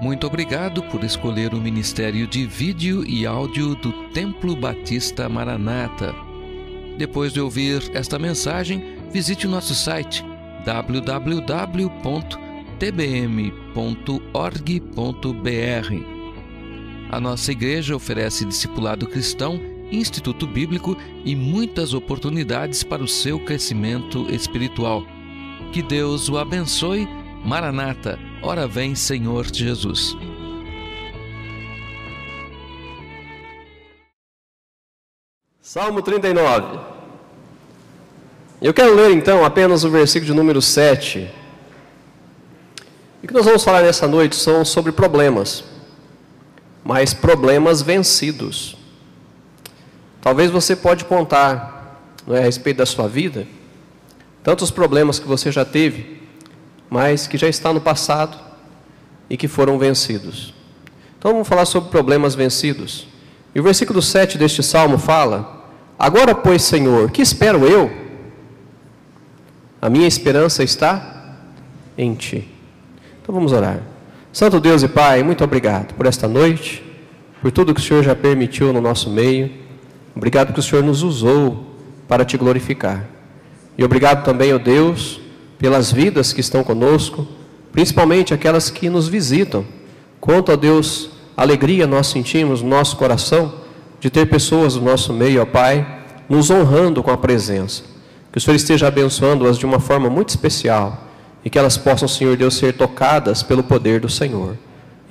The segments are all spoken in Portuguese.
Muito obrigado por escolher o Ministério de Vídeo e Áudio do Templo Batista Maranata. Depois de ouvir esta mensagem, visite o nosso site www.tbm.org.br. A nossa igreja oferece discipulado cristão, instituto bíblico e muitas oportunidades para o seu crescimento espiritual. Que Deus o abençoe. Maranata, ora vem, Senhor Jesus. Salmo 39. Eu quero ler então apenas o versículo de número 7. E o que nós vamos falar nessa noite são sobre problemas, mas problemas vencidos. Talvez você pode contar, a respeito da sua vida, tantos problemas que você já teve, mas que já está no passado e que foram vencidos. Então vamos falar sobre problemas vencidos. E o versículo 7 deste salmo fala: agora, pois, Senhor, que espero eu? A minha esperança está em Ti. Então vamos orar. Santo Deus e Pai, muito obrigado por esta noite, por tudo que o Senhor já permitiu no nosso meio. Obrigado que o Senhor nos usou para Te glorificar. E obrigado também, ó Deus, pelas vidas que estão conosco, principalmente aquelas que nos visitam. Quanto a Deus, alegria nós sentimos no nosso coração de ter pessoas do nosso meio, ó Pai, nos honrando com a presença. Que o Senhor esteja abençoando-as de uma forma muito especial e que elas possam, Senhor Deus, ser tocadas pelo poder do Senhor.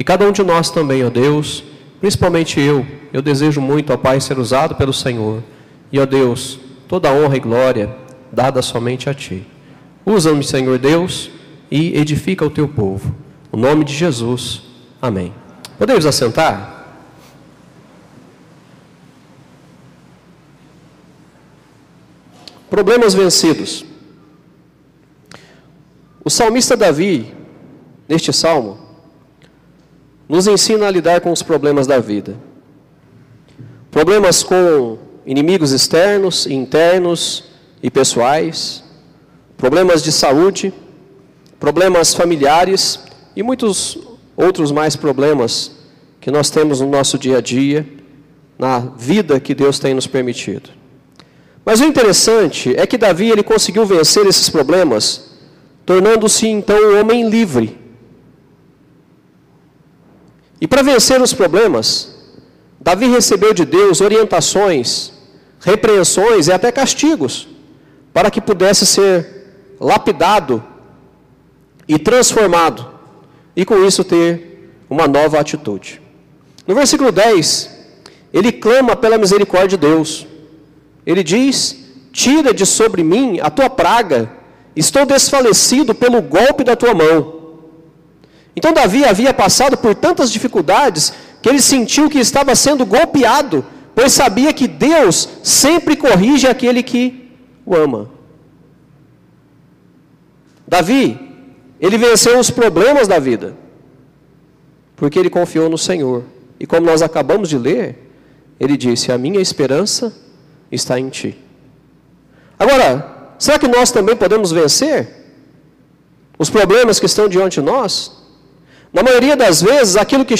E cada um de nós também, ó Deus, principalmente eu desejo muito, ó Pai, ser usado pelo Senhor. E, ó Deus, toda a honra e glória dada somente a Ti. Usa-me, Senhor Deus, e edifica o Teu povo. No nome de Jesus. Amém. Podemos assentar? Problemas vencidos. O salmista Davi, neste salmo, nos ensina a lidar com os problemas da vida. Problemas com inimigos externos, internos e pessoais, problemas de saúde, problemas familiares e muitos outros mais problemas que nós temos no nosso dia a dia, na vida que Deus tem nos permitido. Mas o interessante é que Davi ele conseguiu vencer esses problemas, tornando-se então um homem livre. E para vencer os problemas, Davi recebeu de Deus orientações, repreensões e até castigos, para que pudesse ser lapidado e transformado, e com isso ter uma nova atitude. No versículo 10, ele clama pela misericórdia de Deus. Ele diz: tira de sobre mim a tua praga, estou desfalecido pelo golpe da tua mão. Então Davi havia passado por tantas dificuldades que ele sentiu que estava sendo golpeado, pois sabia que Deus sempre corrige aquele que o ama. Davi, ele venceu os problemas da vida, porque ele confiou no Senhor. E como nós acabamos de ler, ele disse: a minha esperança está em Ti. Agora, será que nós também podemos vencer os problemas que estão diante de nós? Na maioria das vezes, aquilo que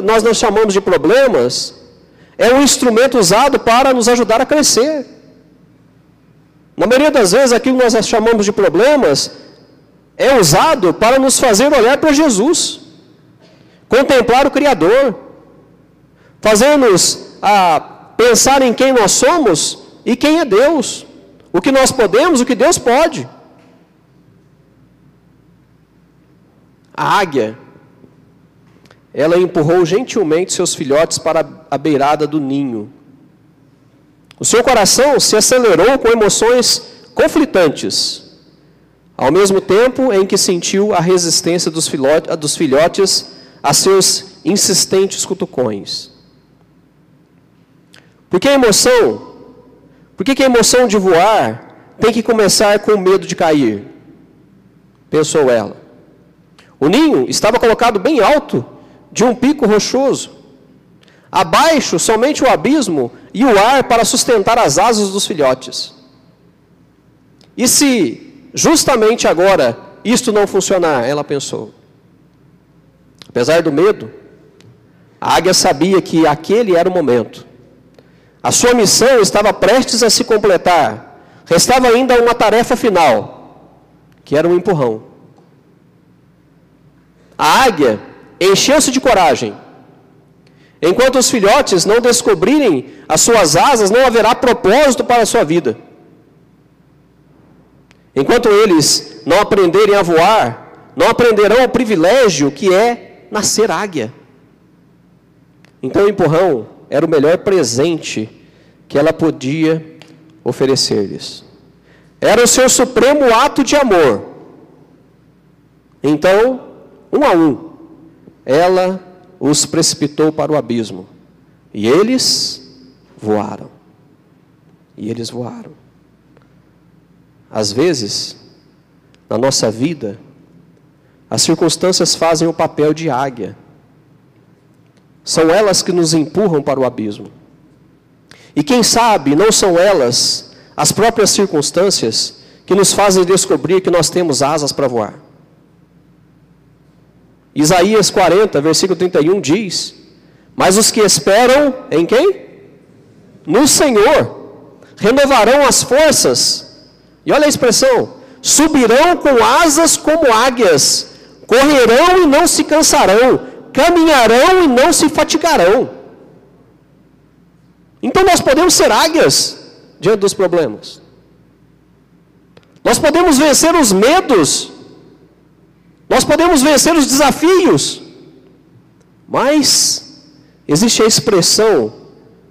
nós não chamamos de problemas, é um instrumento usado para nos ajudar a crescer. Na maioria das vezes, aquilo que nós chamamos de problemas é usado para nos fazer olhar para Jesus, contemplar o Criador, fazer-nos pensar em quem nós somos e quem é Deus, o que nós podemos, o que Deus pode. A águia, ela empurrou gentilmente seus filhotes para a beirada do ninho. O seu coração se acelerou com emoções conflitantes, ao mesmo tempo em que sentiu a resistência dos filhotes a seus insistentes cutucões. Por que a emoção de voar tem que começar com medo de cair? Pensou ela. O ninho estava colocado bem alto de um pico rochoso. Abaixo, somente o abismo e o ar para sustentar as asas dos filhotes. E se justamente agora isto não funcionar, ela pensou. Apesar do medo, a águia sabia que aquele era o momento. A sua missão estava prestes a se completar. Restava ainda uma tarefa final, que era um empurrão. A águia encheu-se de coragem. Enquanto os filhotes não descobrirem as suas asas, não haverá propósito para a sua vida. Enquanto eles não aprenderem a voar, não aprenderão o privilégio que é nascer águia. Então o empurrão era o melhor presente que ela podia oferecer-lhes. Era o seu supremo ato de amor. Então, um a um, ela os precipitou para o abismo. E eles voaram. E eles voaram. Às vezes, na nossa vida, as circunstâncias fazem o papel de águia. São elas que nos empurram para o abismo. E quem sabe, não são elas, as próprias circunstâncias, que nos fazem descobrir que nós temos asas para voar. Isaías 40, versículo 31 diz: mas os que esperam em quem? No Senhor, renovarão as forças. E olha a expressão: subirão com asas como águias, correrão e não se cansarão, caminharão e não se fatigarão. Então nós podemos ser águias diante dos problemas. Nós podemos vencer os medos. Nós podemos vencer os desafios. Mas existe a expressão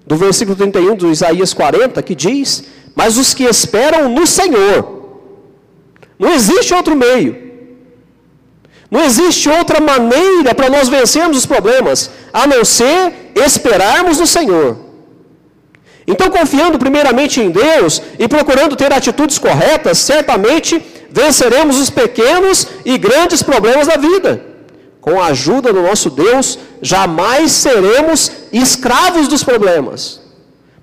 do versículo 31 do Isaías 40 que diz: mas os que esperam no Senhor. Não existe outro meio. Não existe outra maneira para nós vencermos os problemas, a não ser esperarmos no Senhor. Então, confiando primeiramente em Deus e procurando ter atitudes corretas, certamente venceremos os pequenos e grandes problemas da vida. Com a ajuda do nosso Deus, jamais seremos escravos dos problemas.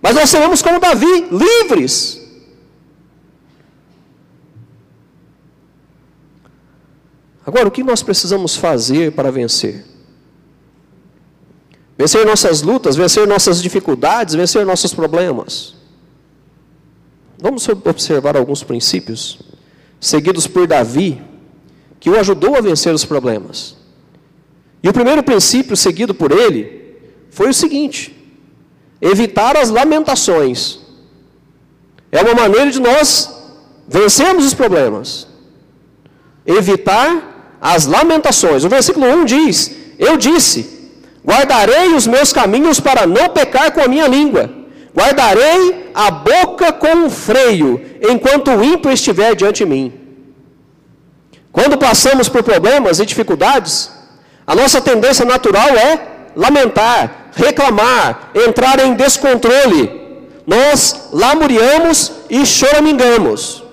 Mas nós seremos como Davi, livres. Agora, o que nós precisamos fazer para vencer? Vencer nossas lutas, vencer nossas dificuldades, vencer nossos problemas. Vamos observar alguns princípios seguidos por Davi, que o ajudou a vencer os problemas. E o primeiro princípio seguido por ele foi o seguinte: evitar as lamentações. É uma maneira de nós vencermos os problemas. Evitar as lamentações. O versículo 1 diz: eu disse, guardarei os meus caminhos para não pecar com a minha língua. Guardarei a boca com um freio, enquanto o ímpio estiver diante de mim. Quando passamos por problemas e dificuldades, a nossa tendência natural é lamentar, reclamar, entrar em descontrole. Nós lamuriamos e choramingamos.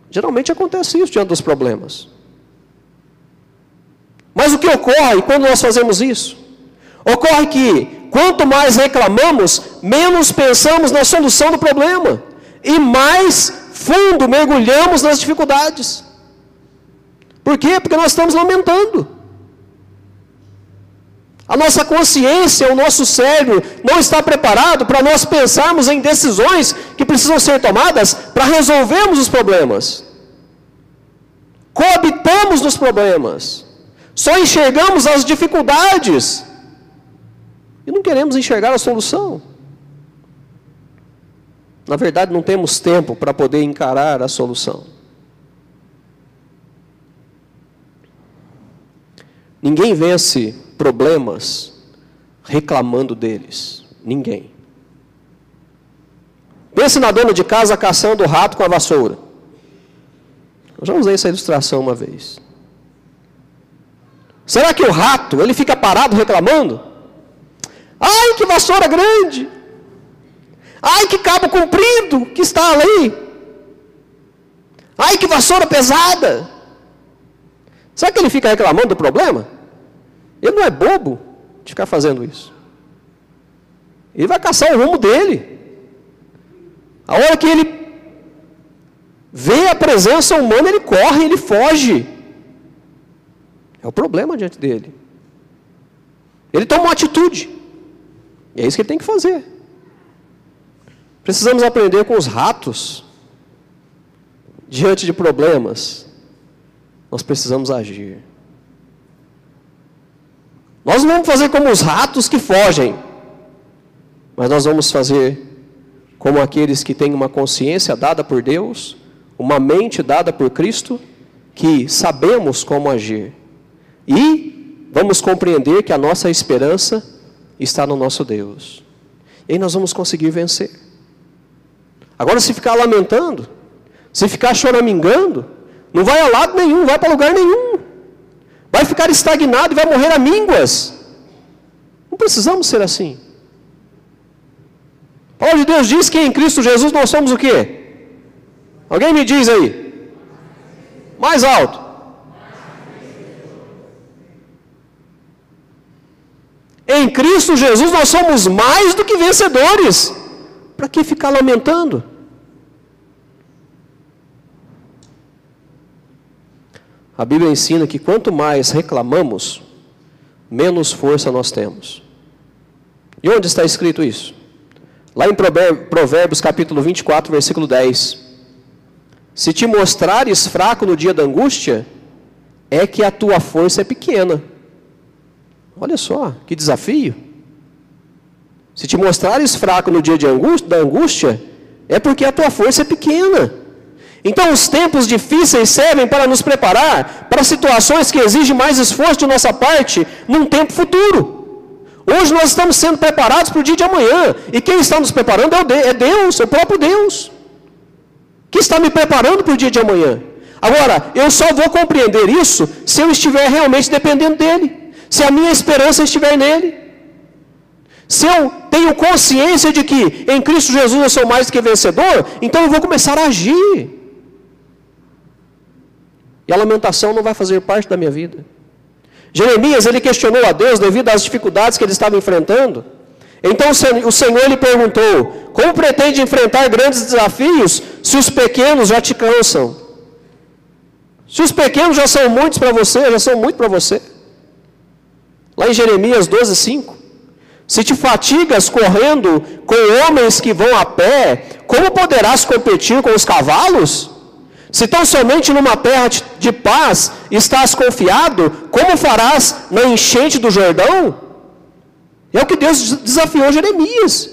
Geralmente acontece isso diante dos problemas. Mas o que ocorre quando nós fazemos isso? Ocorre que, quanto mais reclamamos, menos pensamos na solução do problema. E mais fundo mergulhamos nas dificuldades. Por quê? Porque nós estamos lamentando. A nossa consciência, o nosso cérebro não está preparado para nós pensarmos em decisões que precisam ser tomadas para resolvermos os problemas. Coabitamos nos problemas. Só enxergamos as dificuldades. E não queremos enxergar a solução. Na verdade, não temos tempo para poder encarar a solução. Ninguém vence problemas reclamando deles. Ninguém. Pense na dona de casa caçando o rato com a vassoura. Eu já usei essa ilustração uma vez. Será que o rato, ele fica parado reclamando? Ai, que vassoura grande! Ai, que cabo comprido que está ali! Ai, que vassoura pesada! Será que ele fica reclamando do problema? Ele não é bobo de ficar fazendo isso. Ele vai caçar o rumo dele. A hora que ele vê a presença humana, ele corre, ele foge. É o problema diante dele. Ele toma uma atitude. E é isso que ele tem que fazer. Precisamos aprender com os ratos. Diante de problemas, nós precisamos agir. Nós não vamos fazer como os ratos que fogem, mas nós vamos fazer como aqueles que têm uma consciência dada por Deus, uma mente dada por Cristo, que sabemos como agir. E vamos compreender que a nossa esperança está no nosso Deus. E aí nós vamos conseguir vencer. Agora, se ficar lamentando, se ficar choramingando, não vai a lado nenhum, não vai para lugar nenhum. Vai ficar estagnado e vai morrer a mínguas. Não precisamos ser assim. A palavra de Deus diz que em Cristo Jesus nós somos o quê? Alguém me diz aí. Mais alto. Em Cristo Jesus nós somos mais do que vencedores. Para que ficar lamentando? A Bíblia ensina que quanto mais reclamamos, menos força nós temos. E onde está escrito isso? Lá em Provérbios capítulo 24, versículo 10. Se te mostrares fraco no dia da angústia, é que a tua força é pequena. Olha só, que desafio. Se te mostrares fraco no dia da angústia, é porque a tua força é pequena. Então os tempos difíceis servem para nos preparar para situações que exigem mais esforço de nossa parte num tempo futuro. Hoje nós estamos sendo preparados para o dia de amanhã. E quem está nos preparando é Deus, é o próprio Deus, que está me preparando para o dia de amanhã. Agora, eu só vou compreender isso se eu estiver realmente dependendo dEle, se a minha esperança estiver nele. Se eu tenho consciência de que em Cristo Jesus eu sou mais do que vencedor, então eu vou começar a agir. E a lamentação não vai fazer parte da minha vida. Jeremias, ele questionou a Deus devido às dificuldades que ele estava enfrentando. Então o Senhor lhe perguntou: como pretende enfrentar grandes desafios se os pequenos já te cansam? Se os pequenos já são muitos para você, já são muito para você. Lá em Jeremias 12:5. Se te fatigas correndo com homens que vão a pé, como poderás competir com os cavalos? Se tão somente numa terra de paz estás confiado, como farás na enchente do Jordão? É o que Deus desafiou Jeremias.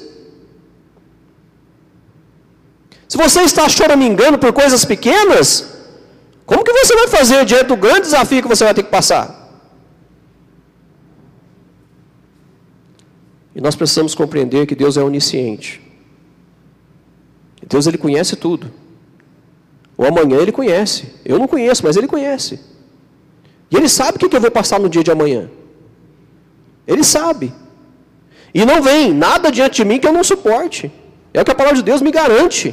Se você está choramingando por coisas pequenas, como que você vai fazer diante do grande desafio que você vai ter que passar? E nós precisamos compreender que Deus é onisciente. Deus, Ele conhece tudo. O amanhã Ele conhece. Eu não conheço, mas Ele conhece. E Ele sabe o que eu vou passar no dia de amanhã. Ele sabe. E não vem nada diante de mim que eu não suporte. É o que a palavra de Deus me garante.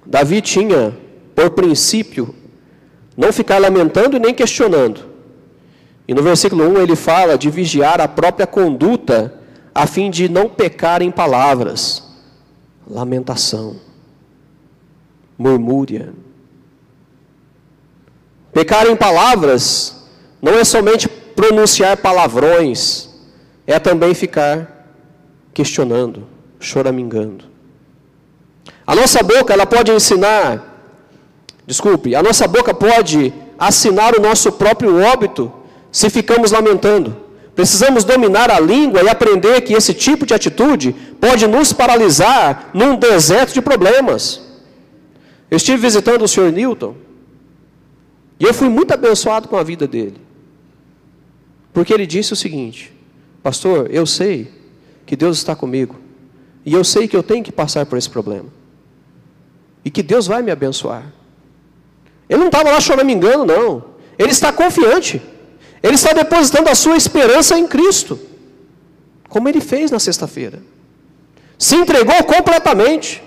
Davi tinha, por princípio, não ficar lamentando e nem questionando. E no versículo 1 ele fala de vigiar a própria conduta, a fim de não pecar em palavras, lamentação, murmúria. Pecar em palavras não é somente pronunciar palavrões, é também ficar questionando, choramingando. A nossa boca, ela pode a nossa boca pode assinar o nosso próprio óbito se ficamos lamentando. Precisamos dominar a língua e aprender que esse tipo de atitude pode nos paralisar num deserto de problemas. Eu estive visitando o Sr. Newton e eu fui muito abençoado com a vida dele. Porque ele disse o seguinte: pastor, eu sei que Deus está comigo e eu sei que eu tenho que passar por esse problema e que Deus vai me abençoar. Ele não estava lá choramingando, não. Ele está confiante. Ele está depositando a sua esperança em Cristo, como ele fez na sexta-feira. Se entregou completamente,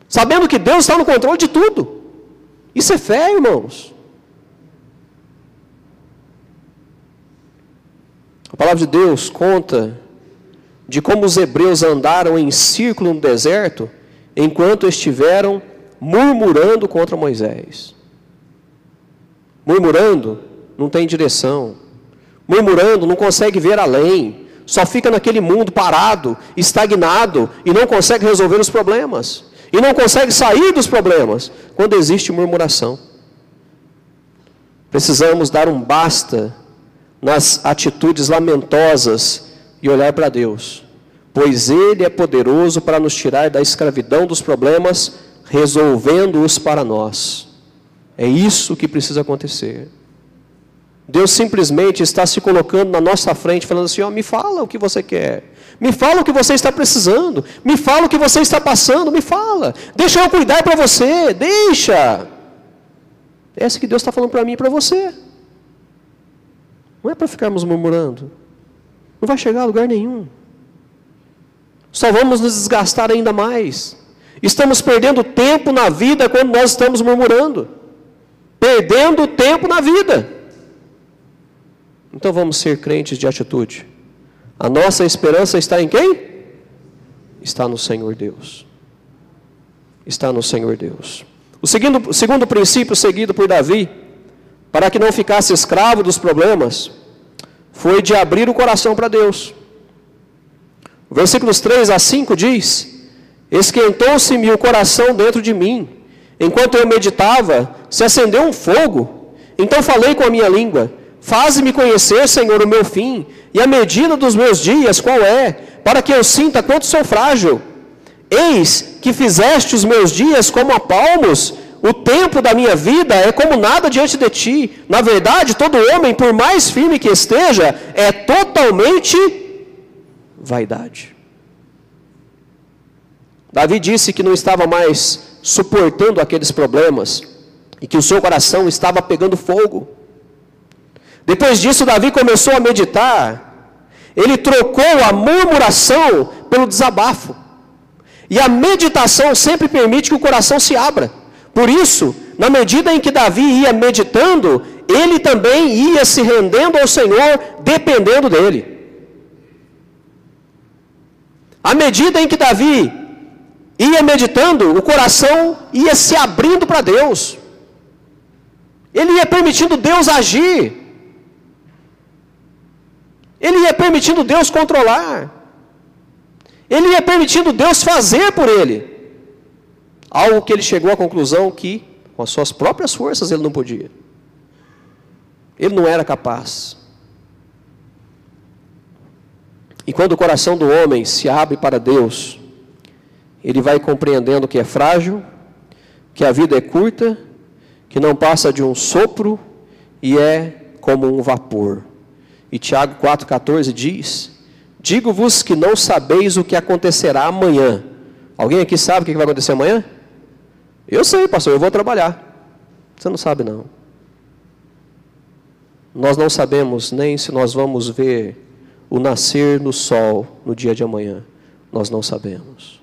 sabendo que Deus está no controle de tudo. Isso é fé, irmãos. A palavra de Deus conta de como os hebreus andaram em círculo no deserto, enquanto estiveram murmurando contra Moisés. Murmurando, não tem direção. Murmurando, não consegue ver além. Só fica naquele mundo parado, estagnado, e não consegue resolver os problemas. E não consegue sair dos problemas, quando existe murmuração. Precisamos dar um basta nas atitudes lamentosas e olhar para Deus, pois Ele é poderoso para nos tirar da escravidão dos problemas, resolvendo-os para nós. É isso que precisa acontecer. Deus simplesmente está se colocando na nossa frente, falando assim, me fala o que você quer, me fala o que você está precisando, me fala o que você está passando, me fala, deixa eu cuidar para você, deixa. É isso que Deus está falando para mim e para você. Não é para ficarmos murmurando, não vai chegar a lugar nenhum, só vamos nos desgastar ainda mais. Estamos perdendo tempo na vida quando nós estamos murmurando, perdendo tempo na vida. Então vamos ser crentes de atitude. A nossa esperança está em quem? Está no Senhor Deus. Está no Senhor Deus. O segundo princípio seguido por Davi, para que não ficasse escravo dos problemas, foi de abrir o coração para Deus. O versículos 3 a 5 diz: esquentou-se-me o coração dentro de mim. Enquanto eu meditava, se acendeu um fogo. Então falei com a minha língua: faze-me conhecer, Senhor, o meu fim, e a medida dos meus dias, qual é, para que eu sinta quanto sou frágil. Eis que fizeste os meus dias como a palmos, o tempo da minha vida é como nada diante de ti. Na verdade, todo homem, por mais firme que esteja, é totalmente vaidade. Davi disse que não estava mais suportando aqueles problemas, e que o seu coração estava pegando fogo. Depois disso, Davi começou a meditar. Ele trocou a murmuração pelo desabafo. E a meditação sempre permite que o coração se abra. Por isso, na medida em que Davi ia meditando, ele também ia se rendendo ao Senhor, dependendo dele. À medida em que Davi ia meditando, o coração ia se abrindo para Deus. Ele ia permitindo Deus agir. Ele ia permitindo Deus controlar. Ele ia permitindo Deus fazer por ele. Algo que ele chegou à conclusão que, com as suas próprias forças, ele não podia. Ele não era capaz. E quando o coração do homem se abre para Deus, ele vai compreendendo que é frágil, que a vida é curta, que não passa de um sopro e é como um vapor. E Tiago 4,14 diz: digo-vos que não sabeis o que acontecerá amanhã. Alguém aqui sabe o que vai acontecer amanhã? Eu sei, pastor, eu vou trabalhar. Você não sabe, não. Nós não sabemos nem se nós vamos ver o nascer do sol no dia de amanhã. Nós não sabemos.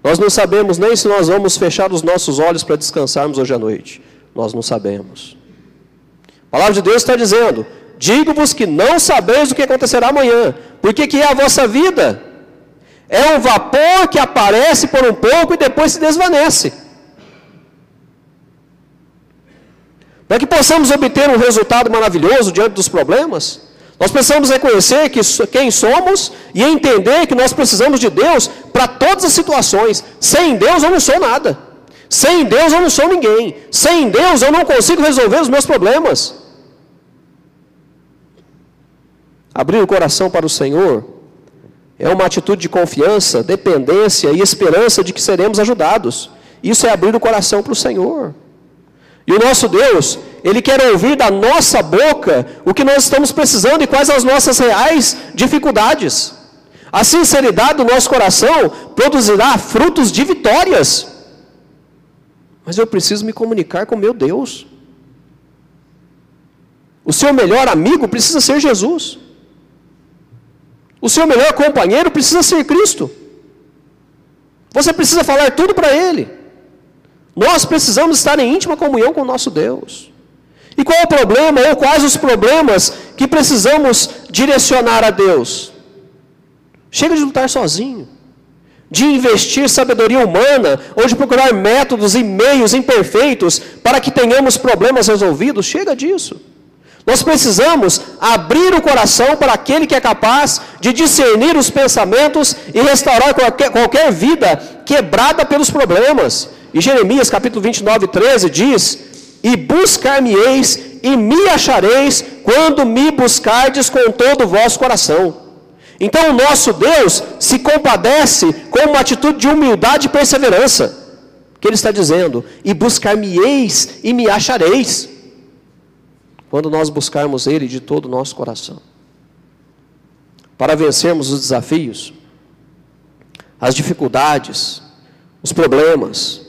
Nós não sabemos nem se nós vamos fechar os nossos olhos para descansarmos hoje à noite. Nós não sabemos. A palavra de Deus está dizendo: digo-vos que não sabeis o que acontecerá amanhã. Porque que é a vossa vida? É um vapor que aparece por um pouco e depois se desvanece. Para que possamos obter um resultado maravilhoso diante dos problemas, nós precisamos reconhecer quem somos e entender que nós precisamos de Deus para todas as situações. Sem Deus eu não sou nada. Sem Deus eu não sou ninguém. Sem Deus eu não consigo resolver os meus problemas. Abrir o coração para o Senhor é uma atitude de confiança, dependência e esperança de que seremos ajudados. Isso é abrir o coração para o Senhor. E o nosso Deus, Ele quer ouvir da nossa boca o que nós estamos precisando e quais as nossas reais dificuldades. A sinceridade do nosso coração produzirá frutos de vitórias. Mas eu preciso me comunicar com meu Deus. O seu melhor amigo precisa ser Jesus. O seu melhor companheiro precisa ser Cristo. Você precisa falar tudo para Ele. Nós precisamos estar em íntima comunhão com o nosso Deus. E qual é o problema, ou quais os problemas que precisamos direcionar a Deus? Chega de lutar sozinho. de investir sabedoria humana, ou de procurar métodos e meios imperfeitos para que tenhamos problemas resolvidos. Chega disso. Nós precisamos abrir o coração para aquele que é capaz de discernir os pensamentos e restaurar qualquer vida quebrada pelos problemas. E Jeremias capítulo 29, 13 diz: e buscar-me-eis e me achareis quando me buscardes com todo o vosso coração. Então o nosso Deus se compadece com uma atitude de humildade e perseverança, que Ele está dizendo: e buscar-me-eis e me achareis, quando nós buscarmos Ele de todo o nosso coração. Para vencermos os desafios, as dificuldades, os problemas,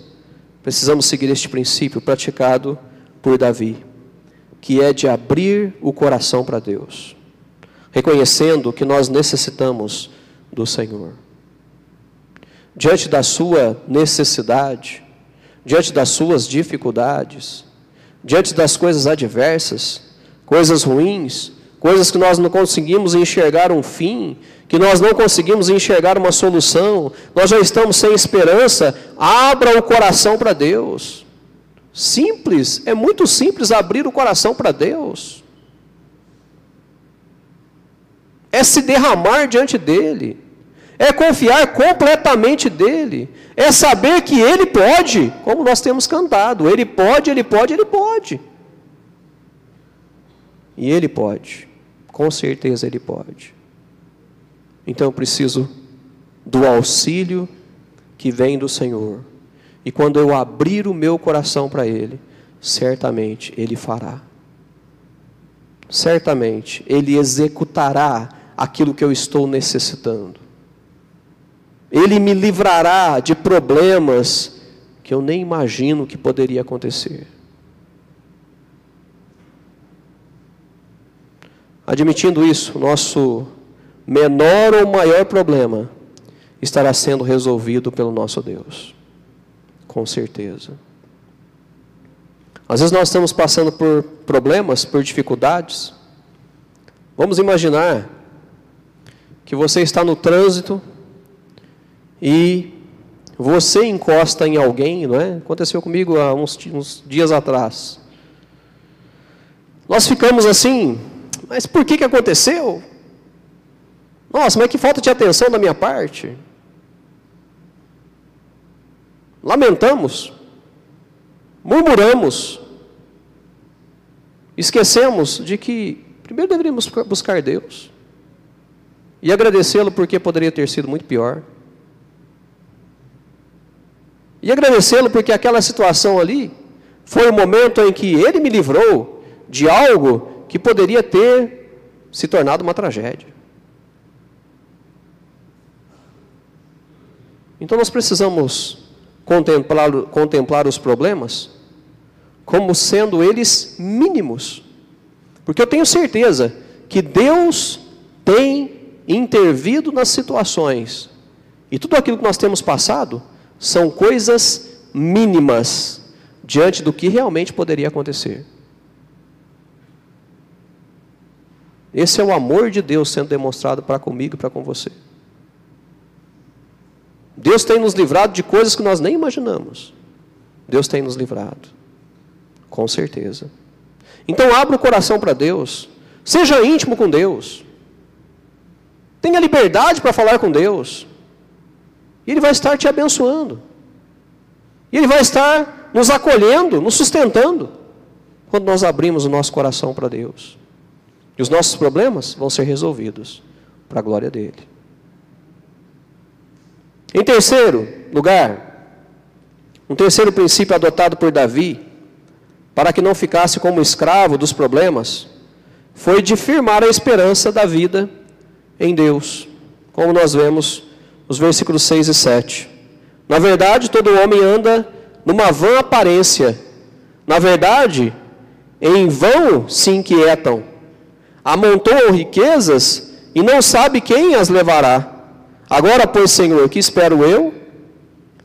precisamos seguir este princípio praticado por Davi, que é de abrir o coração para Deus, reconhecendo que nós necessitamos do Senhor. Diante da sua necessidade, diante das suas dificuldades, diante das coisas adversas, coisas ruins, coisas que nós não conseguimos enxergar um fim, que nós não conseguimos enxergar uma solução, nós já estamos sem esperança, abra o coração para Deus. Simples, é muito simples abrir o coração para Deus. É se derramar diante dEle, é confiar completamente dEle, é saber que Ele pode, como nós temos cantado, Ele pode, Ele pode, Ele pode. E Ele pode, com certeza Ele pode. Então eu preciso do auxílio que vem do Senhor. E quando eu abrir o meu coração para Ele, certamente Ele fará. Certamente Ele executará aquilo que eu estou necessitando. Ele me livrará de problemas que eu nem imagino que poderia acontecer. Admitindo isso, nosso menor ou maior problema estará sendo resolvido pelo nosso Deus. Com certeza. Às vezes nós estamos passando por problemas, por dificuldades. Vamos imaginar que você está no trânsito e você encosta em alguém, não é? Aconteceu comigo há uns dias atrás. Nós ficamos assim, mas por que aconteceu? Nossa, mas que falta de atenção da minha parte. Lamentamos, murmuramos, esquecemos de que primeiro deveríamos buscar Deus e agradecê-lo porque poderia ter sido muito pior. E agradecê-lo porque aquela situação ali foi o momento em que Ele me livrou de algo que poderia ter se tornado uma tragédia. Então nós precisamos contemplar os problemas como sendo eles mínimos. Porque eu tenho certeza que Deus tem intervido nas situações. E tudo aquilo que nós temos passado são coisas mínimas diante do que realmente poderia acontecer. Esse é o amor de Deus sendo demonstrado para comigo e para com você. Deus tem nos livrado de coisas que nós nem imaginamos. Deus tem nos livrado. Com certeza. Então abra o coração para Deus. Seja íntimo com Deus. Tenha liberdade para falar com Deus. E Ele vai estar te abençoando. E Ele vai estar nos acolhendo, nos sustentando, quando nós abrimos o nosso coração para Deus. E os nossos problemas vão ser resolvidos para a glória dEle. Em terceiro lugar, um terceiro princípio adotado por Davi, para que não ficasse como escravo dos problemas, foi de firmar a esperança da vida em Deus, como nós vemos nos versículos 6 e 7. Na verdade, todo homem anda numa vã aparência. Na verdade, em vão se inquietam. Amontoam riquezas e não sabe quem as levará. Agora, pois, Senhor, que espero eu?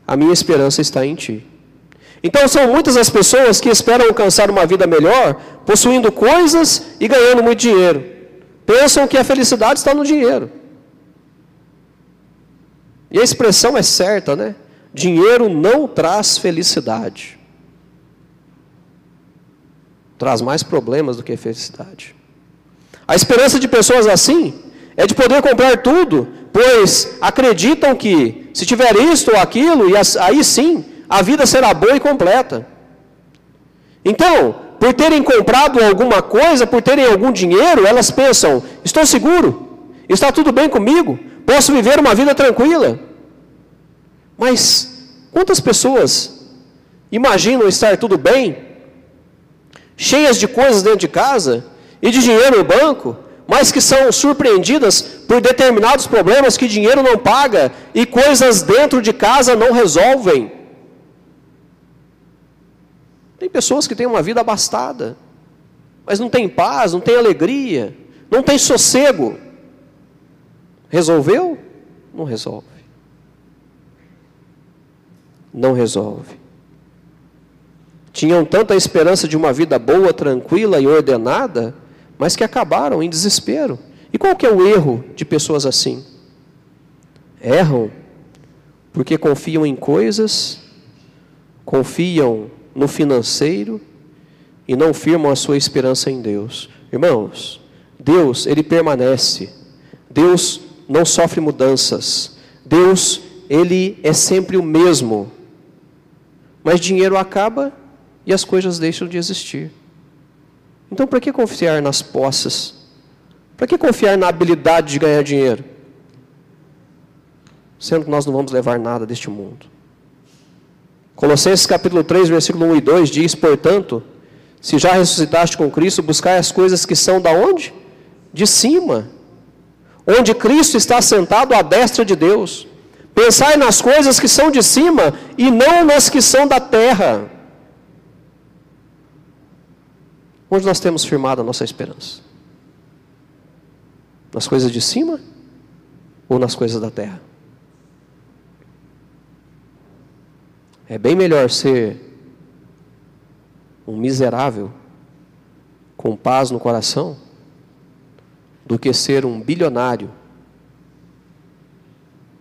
A minha esperança está em Ti. Então, são muitas as pessoas que esperam alcançar uma vida melhor, possuindo coisas e ganhando muito dinheiro. Pensam que a felicidade está no dinheiro. E a expressão é certa, né? Dinheiro não traz felicidade. Traz mais problemas do que felicidade. A esperança de pessoas assim é de poder comprar tudo, pois acreditam que se tiver isto ou aquilo, e aí sim, a vida será boa e completa. Então, por terem comprado alguma coisa, por terem algum dinheiro, elas pensam, estou seguro, está tudo bem comigo, posso viver uma vida tranquila. Mas, quantas pessoas imaginam estar tudo bem, cheias de coisas dentro de casa, e de dinheiro no banco, mas que são surpreendidas por determinados problemas que dinheiro não paga, e coisas dentro de casa não resolvem. Tem pessoas que têm uma vida abastada, mas não tem paz, não tem alegria, não tem sossego. Resolveu? Não resolve. Não resolve. Tinham tanta esperança de uma vida boa, tranquila e ordenada, mas que acabaram em desespero. E qual que é o erro de pessoas assim? Erram porque confiam em coisas, confiam no financeiro e não firmam a sua esperança em Deus. Irmãos, Deus, Ele permanece. Deus não sofre mudanças. Deus, Ele é sempre o mesmo. Mas dinheiro acaba e as coisas deixam de existir. Então, para que confiar nas posses? Para que confiar na habilidade de ganhar dinheiro? Sendo que nós não vamos levar nada deste mundo. Colossenses capítulo 3, versículo 1 e 2 diz, portanto, se já ressuscitaste com Cristo, buscai as coisas que são da onde? De cima. Onde Cristo está sentado à destra de Deus. Pensai nas coisas que são de cima e não nas que são da terra. Onde nós temos firmado a nossa esperança? Nas coisas de cima ou nas coisas da terra? É bem melhor ser um miserável com paz no coração do que ser um bilionário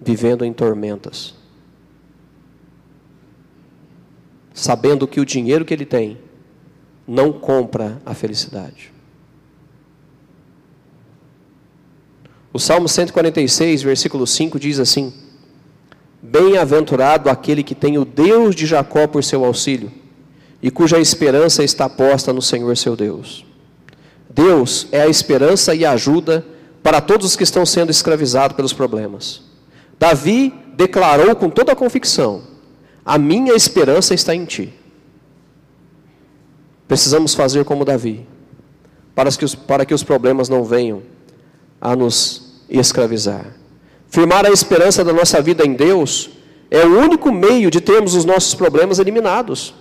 vivendo em tormentas, sabendo que o dinheiro que ele tem não compra a felicidade. O Salmo 146, versículo 5 diz assim, bem-aventurado aquele que tem o Deus de Jacó por seu auxílio, e cuja esperança está posta no Senhor seu Deus. Deus é a esperança e a ajuda para todos os que estão sendo escravizados pelos problemas. Davi declarou com toda a convicção, a minha esperança está em ti. Precisamos fazer como Davi, para que os problemas não venham a nos escravizar. Firmar a esperança da nossa vida em Deus é o único meio de termos os nossos problemas eliminados.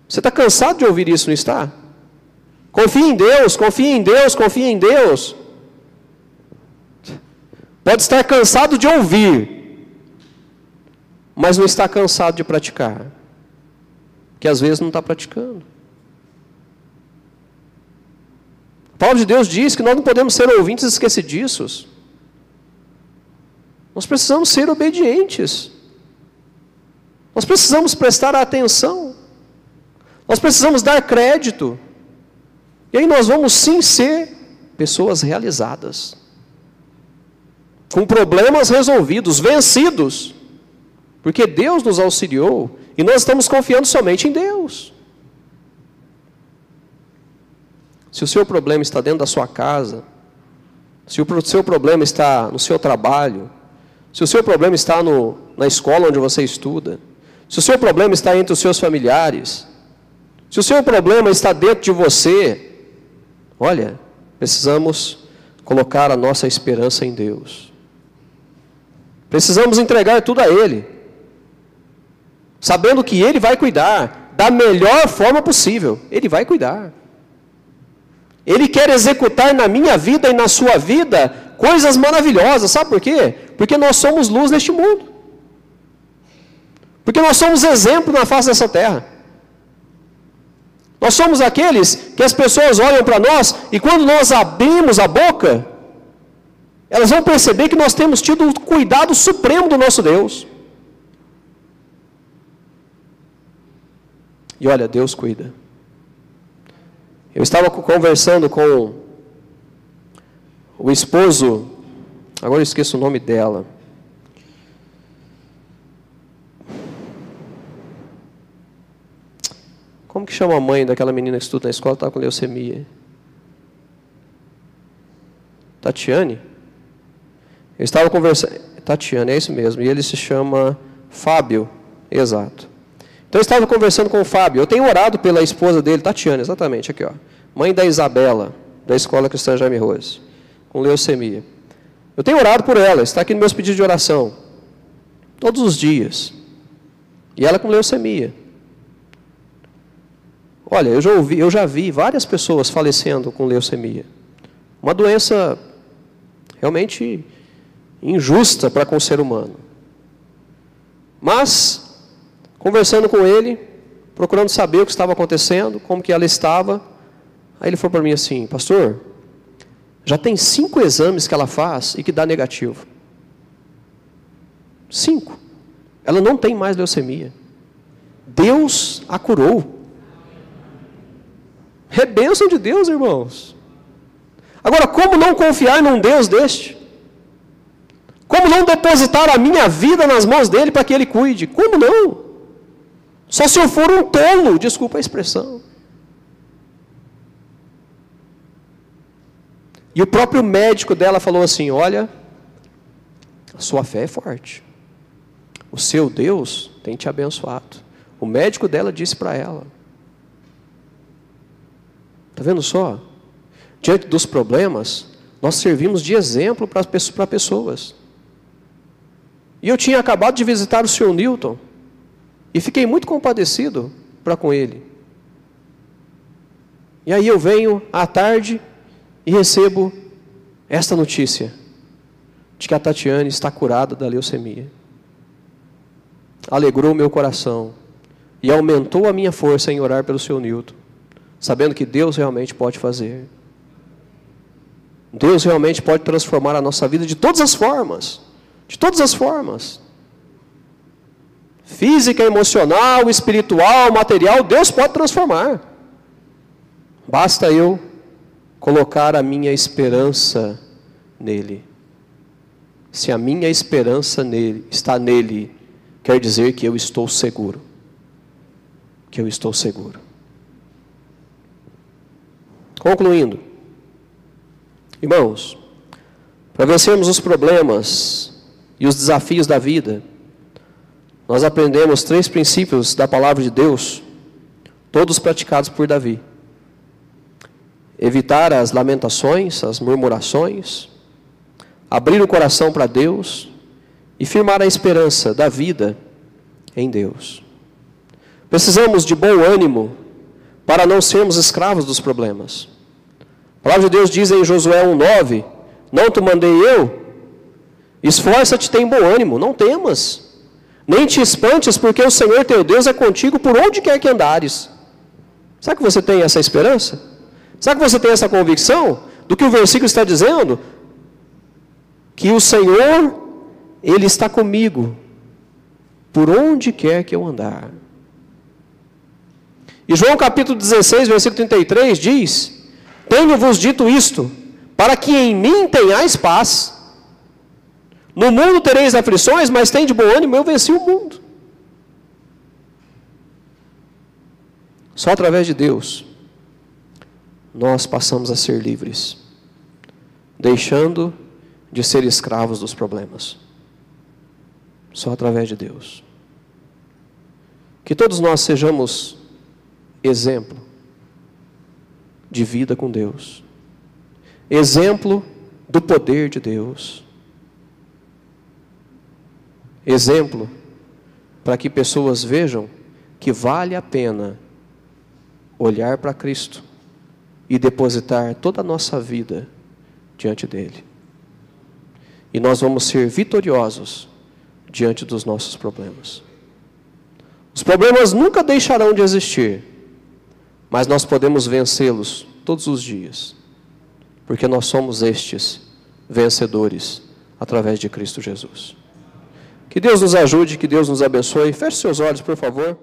Você está cansado de ouvir isso, não está? Confie em Deus, confie em Deus, confie em Deus. Pode estar cansado de ouvir, mas não está cansado de praticar. Que às vezes não está praticando. A palavra de Deus diz que nós não podemos ser ouvintes esquecidiços. Nós precisamos ser obedientes. Nós precisamos prestar atenção. Nós precisamos dar crédito. E aí nós vamos sim ser pessoas realizadas. Com problemas resolvidos, vencidos. Porque Deus nos auxiliou e nós estamos confiando somente em Deus. Se o seu problema está dentro da sua casa, se o seu problema está no seu trabalho, se o seu problema está na escola onde você estuda, se o seu problema está entre os seus familiares, se o seu problema está dentro de você, olha, precisamos colocar a nossa esperança em Deus. Precisamos entregar tudo a Ele, sabendo que Ele vai cuidar da melhor forma possível. Ele vai cuidar. Ele quer executar na minha vida e na sua vida coisas maravilhosas. Sabe por quê? Porque nós somos luz neste mundo. Porque nós somos exemplo na face dessa terra. Nós somos aqueles que as pessoas olham para nós e quando nós abrimos a boca, Elas vão perceber que nós temos tido o cuidado supremo do nosso Deus. E olha, Deus cuida. Eu estava conversando com o esposo, agora eu esqueço o nome dela. Como que chama a mãe daquela menina que estuda na escola, estava com leucemia? Tatiane? Eu estava conversando... Tatiane, é isso mesmo. E ele se chama Fábio. Exato. Então eu estava conversando com o Fábio. Eu tenho orado pela esposa dele, Tatiane, exatamente, aqui ó. Mãe da Isabela, da Escola Cristã Jaime Rose, com leucemia. Eu tenho orado por ela, está aqui nos meus pedidos de oração. Todos os dias. E ela com leucemia. Olha, eu já vi várias pessoas falecendo com leucemia. Uma doença realmente injusta para com o ser humano. Mas, conversando com ele, procurando saber o que estava acontecendo, como que ela estava, aí ele falou para mim assim: pastor, já tem 5 exames que ela faz e que dá negativo. 5. Ela não tem mais leucemia. Deus a curou. É bênção de Deus, irmãos. Agora, como não confiar num Deus deste? Como não depositar a minha vida nas mãos dele para que ele cuide? Como não? Só se eu for um tolo, desculpa a expressão. E o próprio médico dela falou assim: olha, a sua fé é forte. O seu Deus tem te abençoado. O médico dela disse para ela. Está vendo só? Diante dos problemas, nós servimos de exemplo para pessoas. E eu tinha acabado de visitar o Sr. Newton, e fiquei muito compadecido para com ele. E aí eu venho à tarde e recebo esta notícia, de que a Tatiane está curada da leucemia. Alegrou meu coração, e aumentou a minha força em orar pelo Sr. Newton, sabendo que Deus realmente pode fazer. Deus realmente pode transformar a nossa vida de todas as formas. De todas as formas. Física, emocional, espiritual, material, Deus pode transformar. Basta eu colocar a minha esperança nele. Se a minha esperança está nele, quer dizer que eu estou seguro. Que eu estou seguro. Concluindo, irmãos, para vencermos os problemas e os desafios da vida, nós aprendemos 3 princípios da palavra de Deus, todos praticados por Davi. Evitar as lamentações, as murmurações, abrir o coração para Deus e firmar a esperança da vida em Deus. Precisamos de bom ânimo para não sermos escravos dos problemas. A palavra de Deus diz em Josué 1,9: não te mandei eu? Esforça-te, tem bom ânimo, não temas, nem te espantes, porque o Senhor teu Deus é contigo por onde quer que andares. Será que você tem essa esperança? Será que você tem essa convicção do que o versículo está dizendo? Que o Senhor, Ele está comigo por onde quer que eu andar. E João capítulo 16, versículo 33 diz: tenho-vos dito isto, para que em mim tenhais paz. No mundo tereis aflições, mas tende bom ânimo, eu venci o mundo. Só através de Deus, nós passamos a ser livres, deixando de ser escravos dos problemas. Só através de Deus. Que todos nós sejamos exemplo de vida com Deus, exemplo do poder de Deus, exemplo para que pessoas vejam que vale a pena olhar para Cristo e depositar toda a nossa vida diante dele. E nós vamos ser vitoriosos diante dos nossos problemas. Os problemas nunca deixarão de existir, mas nós podemos vencê-los todos os dias, porque nós somos estes vencedores através de Cristo Jesus. Que Deus nos ajude, que Deus nos abençoe. Feche seus olhos, por favor.